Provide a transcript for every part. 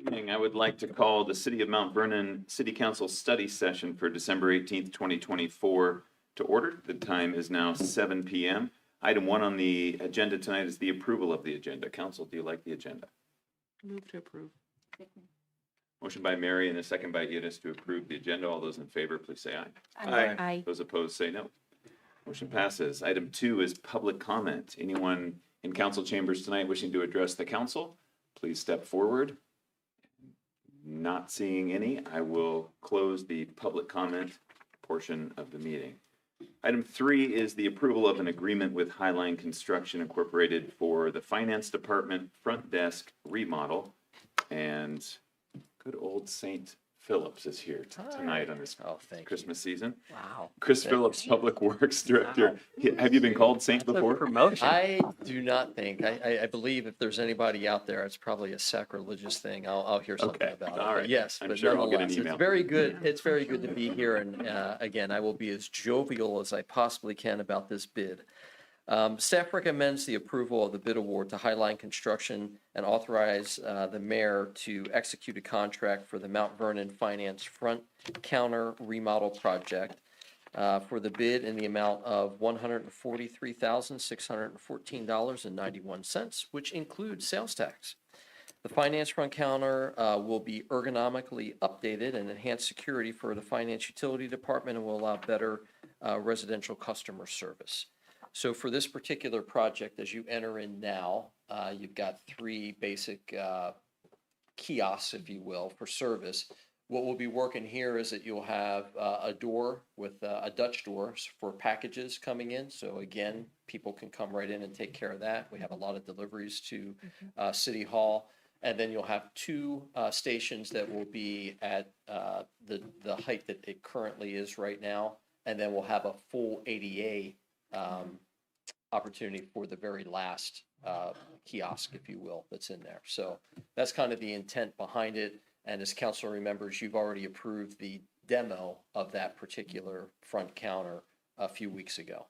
Evening, I would like to call the City of Mount Vernon City Council study session for December 18th, 2024 to order. The time is now 7 p.m. Item 1 on the agenda tonight is the approval of the agenda. Council, do you like the agenda? Move to approve. Motion by Mary and a second by Edith to approve the agenda. All those in favor, please say aye. Aye. Those opposed, say no. Motion passes. Item 2 is public comment. Anyone in council chambers tonight wishing to address the council, please step forward. Not seeing any, I will close the public comment portion of the meeting. Item 3 is the approval of an agreement with Highline Construction Incorporated for the Finance Department front desk remodel. And good old St. Phillips is here tonight on this Christmas season. Wow. Chris Phillips, Public Works Director. Have you been called Saint before? Promotion. I do not think. I believe if there's anybody out there, it's probably a sacrilegious thing. I'll hear something about it. All right. But yes, I'm but sure I'll get an nonetheless, email. it's very good. It's very good to be here. And again, I will be as jovial as I possibly can about this bid. Staff recommends the approval of the bid award to Highline Construction and authorize the mayor to execute a contract for the Mount Vernon Finance front counter remodel project for the bid in the amount of $143,614.91, which includes sales tax. The finance front counter will be ergonomically updated and enhance security for the finance utility department and will allow better residential customer service. So for this particular project, as you enter in now, you've got 3 basic kiosks, if you will, for service. What we'll be working here is that you'll have a door with a Dutch door for packages coming in. So again, people can come right in and take care of that. We have a lot of deliveries to City Hall. And then you'll have 2 stations that will be at the height that it currently is right now. And then we'll have a full ADA opportunity for the very last kiosk, if you will, that's in there. So that's kind of the intent behind it. And as council remembers, you've already approved the demo of that particular front counter a few weeks ago.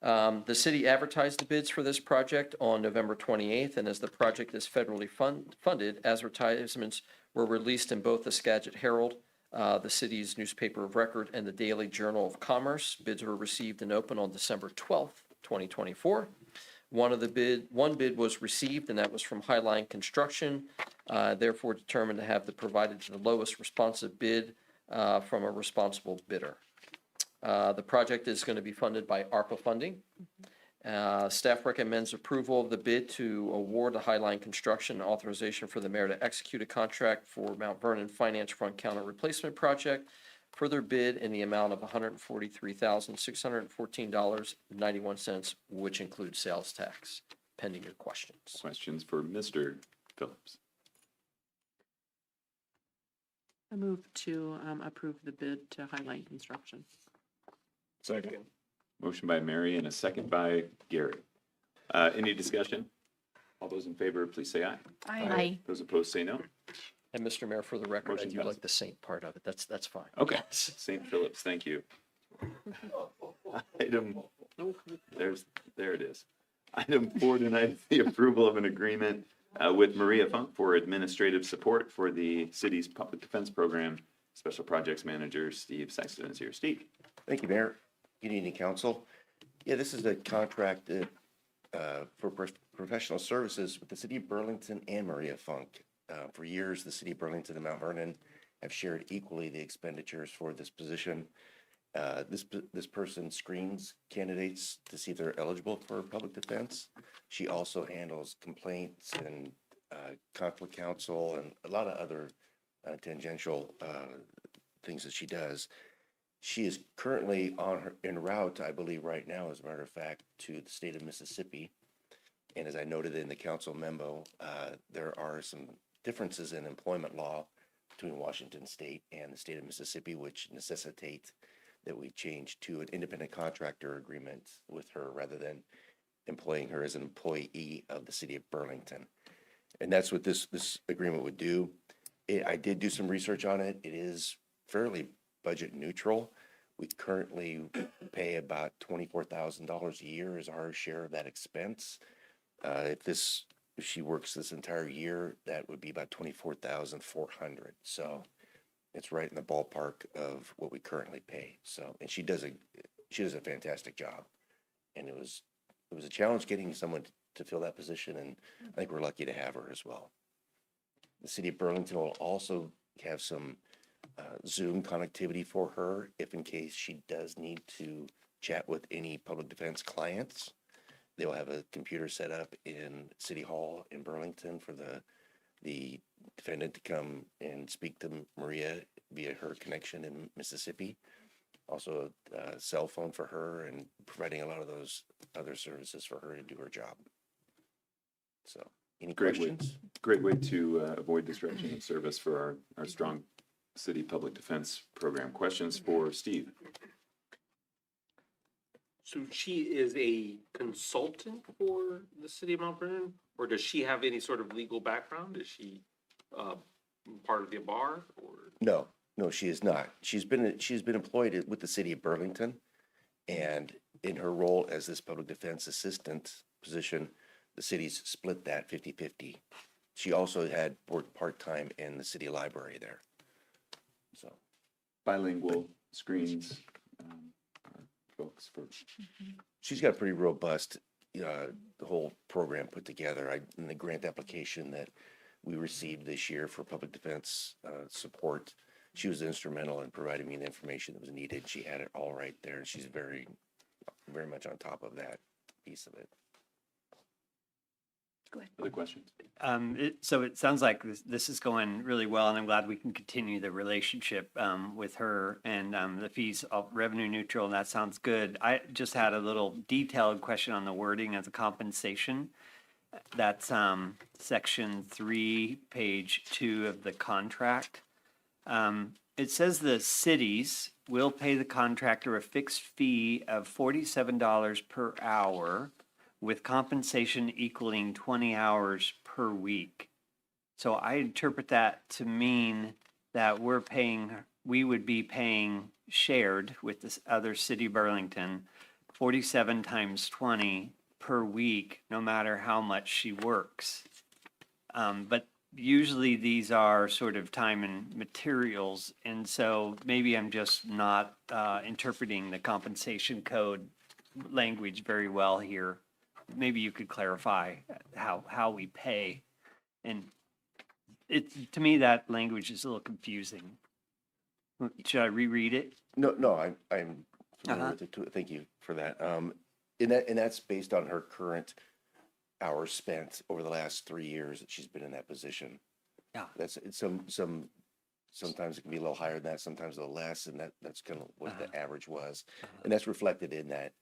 The city advertised the bids for this project on November 28th, and as the project is federally funded, advertisements were released in both the Skagit Herald, the city's newspaper of record, and the Daily Journal of Commerce. Bids were received and opened on December 12th, 2024. One bid was received, and that was from Highline Construction, therefore determined to have the provided to the lowest responsive bid from a responsible bidder. The project is going to be funded by ARPA funding. Staff recommends approval of the bid to award the Highline Construction authorization for the mayor to execute a contract for Mount Vernon Finance front counter replacement project. Further bid in the amount of $143,614.91, which includes sales tax. Pending your questions. Questions for Mr. Phillips? I move to approve the bid to Highline Construction. Second. Motion by Mary and a second by Gary. Any discussion? All those in favor, please say aye. Aye. Those opposed, say no. And Mr. Mayor, for the record, Motion I do passes. like the Saint part of it. That's fine. Okay, St. Phillips, thank you. There it is. Item 4 tonight is the approval of an agreement with Maria Funk for administrative support for the city's public defense program. Special Projects Manager Steve Sexton is here. Steve. Thank you, Mayor. Good evening, Council. Yeah, this is a contract for professional services with the City of Burlington and Maria Funk. For years, the City of Burlington and Mount Vernon have shared equally the expenditures for this position. This person screens candidates to see if they're eligible for public defense. She also handles complaints and conflict counsel and a lot of other tangential things that she does. She is currently en route, I believe right now, as a matter of fact, to the state of Mississippi. And as I noted in the council memo, there are some differences in employment law between Washington State and the state of Mississippi, which necessitate that we change to an independent contractor agreement with her rather than employing her as an employee of the city of Burlington. And that's what this agreement would do. I did do some research on it. It is fairly budget neutral. We currently pay about $24,000 a year as our share of that expense. If this if she works this entire year, that would be about 24,400. So it's right in the ballpark of what we currently pay. So, and she does a fantastic job. And it was a challenge getting someone to fill that position, and I think we're lucky to have her as well. The city of Burlington will also have some Zoom connectivity for her if in case she does need to chat with any public defense clients. They will have a computer set up in City Hall in Burlington for the defendant to come and speak to Maria via her connection in Mississippi. Also a cell phone for her, and providing a lot of those other services for her to do her job. So, any questions? Great way to avoid disruption of service for our strong city public defense program. Questions for Steve? So she is a consultant for the city of Mount Vernon, or does she have any sort of legal background? Is she part of the bar, or? No, she is not. She's been employed with the city of Burlington, and in her role as this public defense assistant position, the city's split that 50-50. She also had worked part-time in the city library there. So, Bilingual screens, our folks for. she's got a pretty robust, the whole program put together. In the grant application that we received this year for public defense support, she was instrumental in providing me the information that was needed. She had it all right there, and she's very, very much on top of that piece of it. Go ahead. Other questions? So it sounds like this is going really well, and I'm glad we can continue the relationship with her, and the fees are revenue neutral, and that sounds good. I just had a little detailed question on the wording of the compensation. That's section 3, page 2 of the contract. It says the cities will pay the contractor a fixed fee of $47 per hour, with compensation equaling 20 hours per week. So I interpret that to mean that we would be paying shared with this other city, Burlington, 47 times 20 per week, no matter how much she works. But usually these are sort of time and materials, and so maybe I'm just not interpreting the compensation code language very well here. Maybe you could clarify how we pay. And to me, that language is a little confusing. Should I reread it? No, I'm familiar with it too. Thank you for that. And that's based on her current hours spent over the last 3 years that she's been in that position. Yeah. Sometimes it can be a little higher than that, sometimes a little less, and that's kind of what the average was. And that's reflected in that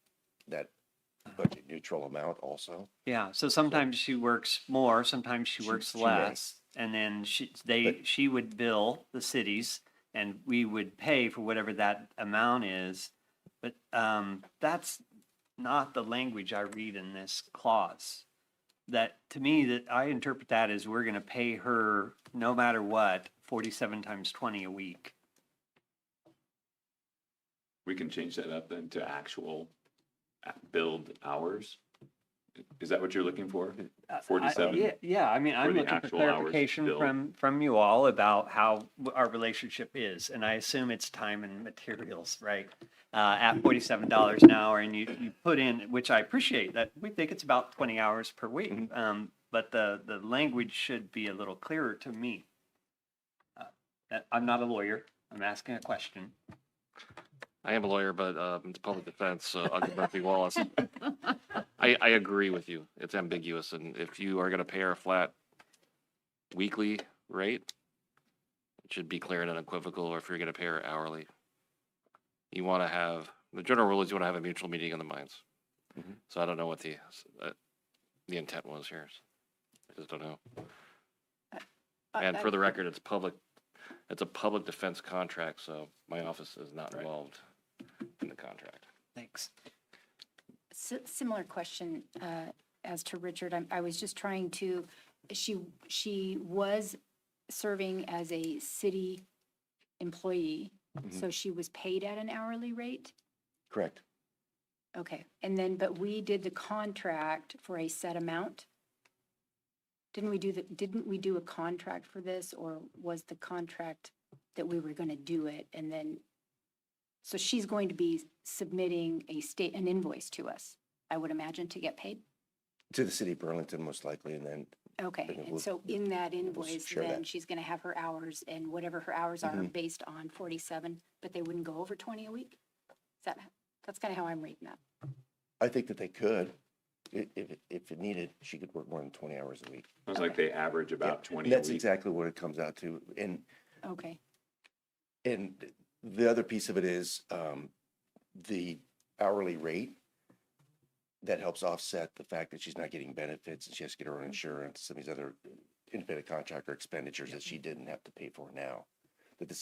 budget neutral amount also. Yeah, so sometimes she works more, sometimes she works she may. less, and then she would bill the cities, and we would pay for whatever that amount is. But that's not the language I read in this clause. That, to me, that I interpret that as we're going to pay her no matter what, 47 times 20 a week. We can change that up then to actual billed hours. Is that what you're looking for? 47? Yeah, I mean, I'm the looking for actual hours clarification billed. from you all about how our relationship is, and I assume it's time and materials, right? At $47 an hour, and you put in, which I appreciate, that we think it's about 20 hours per week, but the language should be a little clearer to me. I'm not a lawyer, I'm asking a question. I am a lawyer, but it's public defense, so I'll give Murphy Wallace. I agree with you. It's ambiguous, and if you are going to pay her a flat weekly rate, it should be clear and unequivocal, or if you're going to pay her hourly. You want to have, the general rule is you want to have a mutual meeting of the minds. So I don't know what the intent was here. I just don't know. And for the record, it's a public defense contract, so my office is not involved in the contract. Thanks. Similar question as to Richard. I was just trying to, she was serving as a city employee, so she was paid at an hourly rate? Correct. Okay, and then, but we did the contract for a set amount? didn't we do a contract for this, or was the contract that we were gonna do it and then, so she's going to be submitting an invoice to us, I would imagine, to get paid? To the city of Burlington, most likely, and then, Okay, then and we'll- so in that invoice, share then that. she's gonna have her hours, and whatever her hours are Mhm. based on 47, but they wouldn't go over 20 a week? That's kind of how I'm reading that. I think that they could, if it needed, she could work more than 20 hours a week. Sounds like they average about Yeah, 20 and a that's week. exactly what it comes out to. Okay, And the other piece of it is the hourly rate that helps offset the fact that she's not getting benefits and she has to get her own insurance, some of these other independent contractor expenditures that she didn't have to pay for now, that the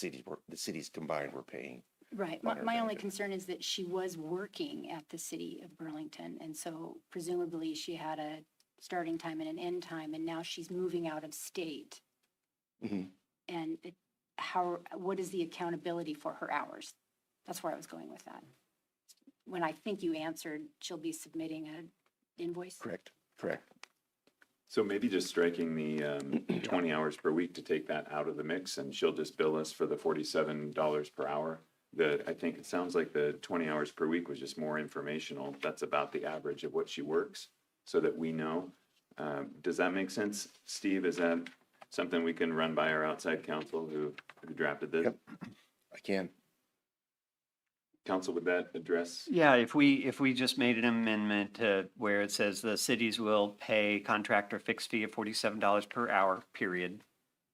cities combined were paying. right. On her My only benefit. concern is that she was working at the city of Burlington, and so presumably she had a starting time and an end time, and now she's moving out of state. Mhm. And what is the accountability for her hours? That's where I was going with that. When I think you answered, she'll be submitting an invoice? Correct. So maybe just striking the 20 hours per week to take that out of the mix, and she'll just bill us for the $47 per hour. I think it sounds like the 20 hours per week was just more informational. That's about the average of what she works, so that we know. Does that make sense, Steve? Is that something we can run by our outside counsel who drafted this? Yep. I can. Counsel, would that address? Yeah, if we just made an amendment to where it says the cities will pay contractor fixed fee of $47 per hour, period,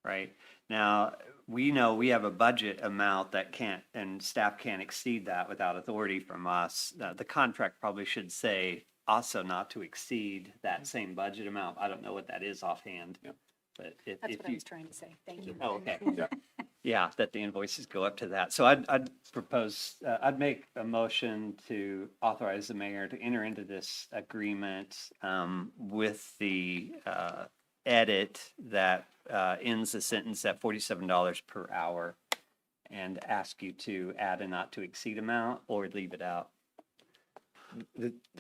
right? Now, we know we have a budget amount that can't, and staff can't exceed that without authority from us. The contract probably should say also not to exceed that same budget amount. I don't know what that is offhand. Yep. But That's if what I you, was trying to say. Thank you. oh, okay. Yeah. Yeah, that the invoices go up to that. So I'd propose, I'd make a motion to authorize the mayor to enter into this agreement with the edit that ends the sentence at $47 per hour, and ask you to add a not to exceed amount or leave it out.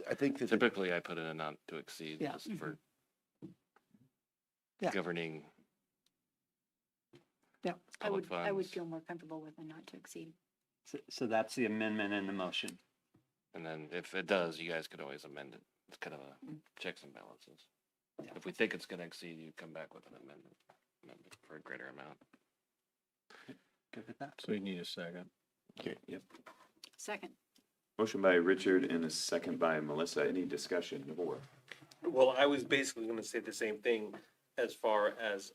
I think that Typically, I put in a not to exceed Yeah. just for Yeah. governing. Yeah. I would funds. feel more comfortable with a not to exceed. So that's the amendment in the motion. And then if it does, you guys could always amend it. It's kind of a checks and balances. If we think it's gonna exceed, you come back with an amendment for a greater amount. Good with that? So you need a second. Okay, yep. Second. Motion by Richard and a second by Melissa. Any discussion or? Well, I was basically gonna say the same thing as far as,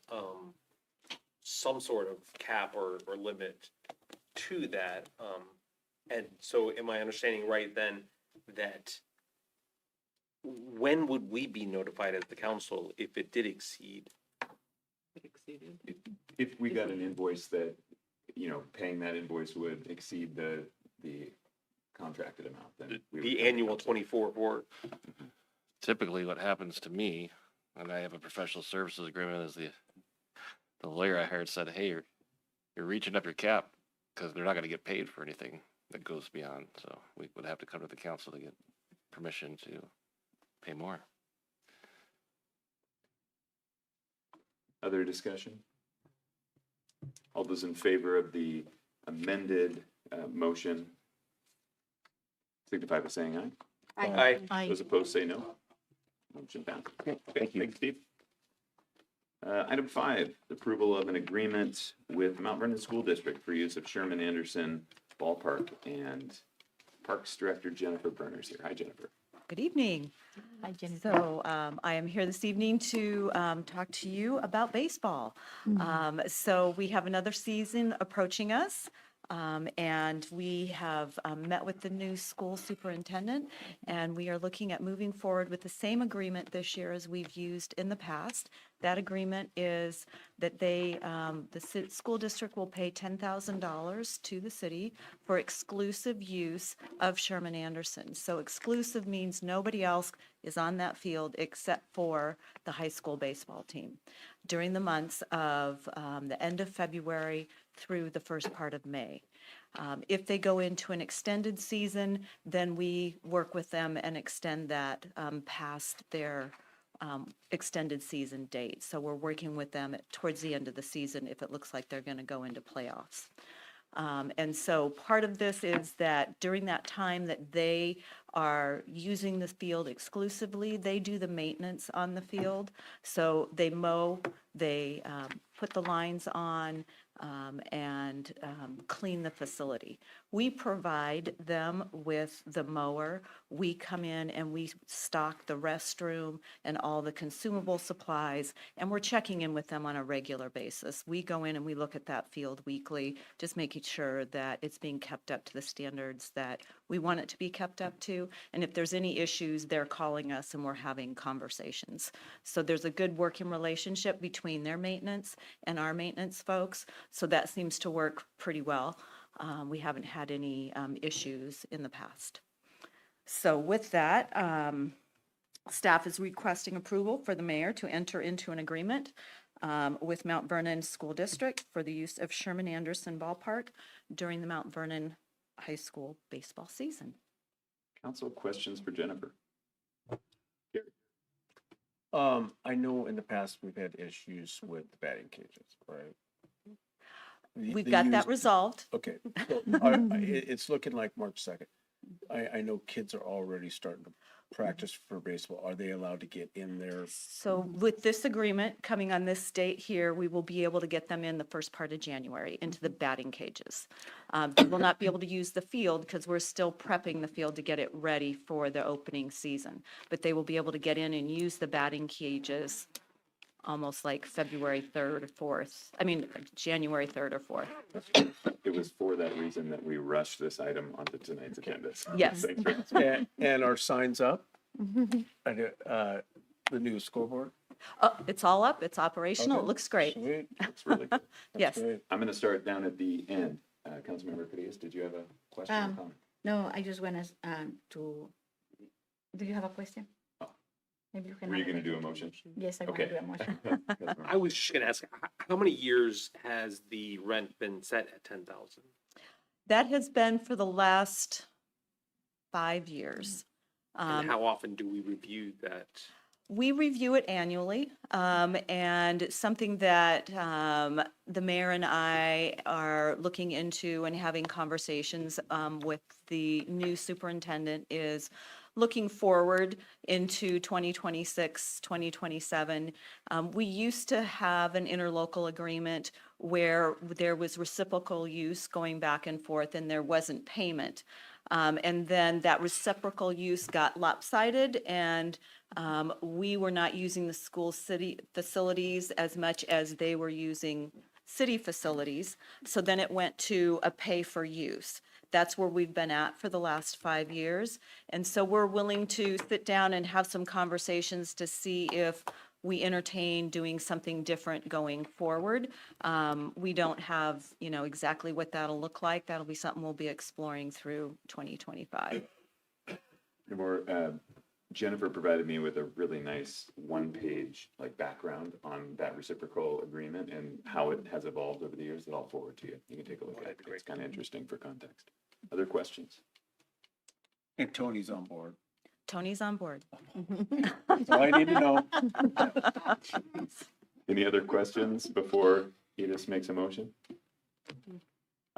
some sort of cap or limit to that. And so am I understanding right then that when would we be notified as the council if it did exceed? It exceeded. If we got an invoice that, paying that invoice would exceed the contracted amount, then we would The come to annual council. 24 for, Typically, what happens to me, and I have a professional services agreement, is the lawyer I hired said, hey, you're reaching up your cap because they're not gonna get paid for anything that goes beyond. So we would have to come to the council to get permission to pay more. Other discussion? All those in favor of the amended motion signify by saying aye. I, Those opposed say no. Motion passed. Okay, thank you. Thanks, Steve. Item 5, approval of an agreement with Mount Vernon School District for use of Sherman Anderson Ballpark, and Parks Director Jennifer Berner's here. Hi, Jennifer. Good evening. Hi, Jennifer. So I am here this evening to talk to you about baseball. So we have another season approaching us. And we have met with the new school superintendent, and we are looking at moving forward with the same agreement this year as we've used in the past. That agreement is that the school district will pay $10,000 to the city for exclusive use of Sherman Anderson. So exclusive means nobody else is on that field except for the high school baseball team during the months of the end of February through the first part of May. If they go into an extended season, then we work with them and extend that past their extended season date. So we're working with them towards the end of the season if it looks like they're going to go into playoffs. And so part of this is that during that time that they are using the field exclusively, they do the maintenance on the field. So they mow, they put the lines on, and clean the facility. We provide them with the mower. We come in and we stock the restroom and all the consumable supplies, and we're checking in with them on a regular basis. We go in and we look at that field weekly, just making sure that it's being kept up to the standards that we want it to be kept up to. And if there's any issues, they're calling us and we're having conversations. So there's a good working relationship between their maintenance and our maintenance folks. So that seems to work pretty well. We haven't had any issues in the past. So with that, staff is requesting approval for the mayor to enter into an agreement with Mount Vernon School District for the use of Sherman Anderson Ballpark during the Mount Vernon High School baseball season. Council, questions for Jennifer? I know in the past we've had issues with the batting cages, right? We've got that resolved. Okay, so it's looking like March 2nd. I know kids are already starting to practice for baseball. Are they allowed to get in there? So with this agreement coming on this date here, we will be able to get them in the first part of January into the batting cages. They will not be able to use the field because we're still prepping the field to get it ready for the opening season. But they will be able to get in and use the batting cages almost like February 3rd or 4th. I mean, January 3rd or 4th. It was for that reason that we rushed this item onto tonight's agenda. So Yes. thanks for answering. And our signs up? The new scoreboard? Oh, it's all up. It's operational. It Okay. looks great. Sweet, It's really good. Yes. great. I'm going to start down at the end. Councilmember Cadiz, did you have a question or comment? No, I just want to, do you have a question? Oh. Maybe you can. Were you going to do a motion? Yes, I want to Okay. do a motion. I was just gonna ask, how many years has the rent been set at 10,000? That has been for the last 5 years. And how often do we review that? We review it annually, and something that the mayor and I are looking into and having conversations with the new superintendent is looking forward into 2026, 2027. We used to have an interlocal agreement where there was reciprocal use going back and forth and there wasn't payment. And then that reciprocal use got lopsided and we were not using the school city facilities as much as they were using city facilities. So then it went to a pay for use. That's where we've been at for the last 5 years. And so we're willing to sit down and have some conversations to see if we entertain doing something different going forward. We don't have, exactly what that'll look like. That'll be something we'll be exploring through 2025. Jennifer provided me with a really nice one-page background on that reciprocal agreement and how it has evolved over the years that I'll forward to you. You can take a look at it. It's kind of interesting for context. Other questions? And Tony's on board. Tony's on board. That's all I need to know. Any other questions before Edith makes a motion?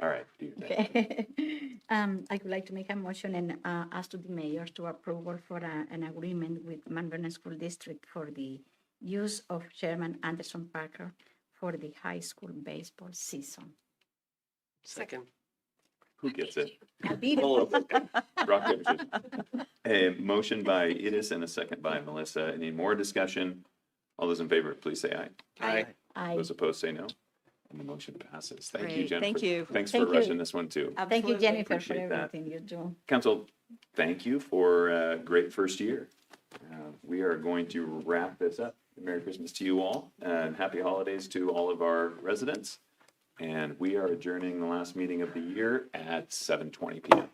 All right. Okay. I would like to make a motion and ask to the mayor to approval for an agreement with Mount Vernon School District for the use of Sherman Anderson Parker for the high school baseball season. Second? Who gets it? I beat it. Rock, paper, scissors. A motion by Edith and a second by Melissa. Any more discussion? All those in favor, please say aye. Aye. I Those opposed, say no. And the motion passes. Thank you, Great. Jennifer. Thank you. Thanks Thank for you. rushing this one too. thank you, Jennifer, for Appreciate that. everything you do. Council, thank you for a great first year. We are going to wrap this up. Merry Christmas to you all and happy holidays to all of our residents. And we are adjourning the last meeting of the year at 7:20 p.m.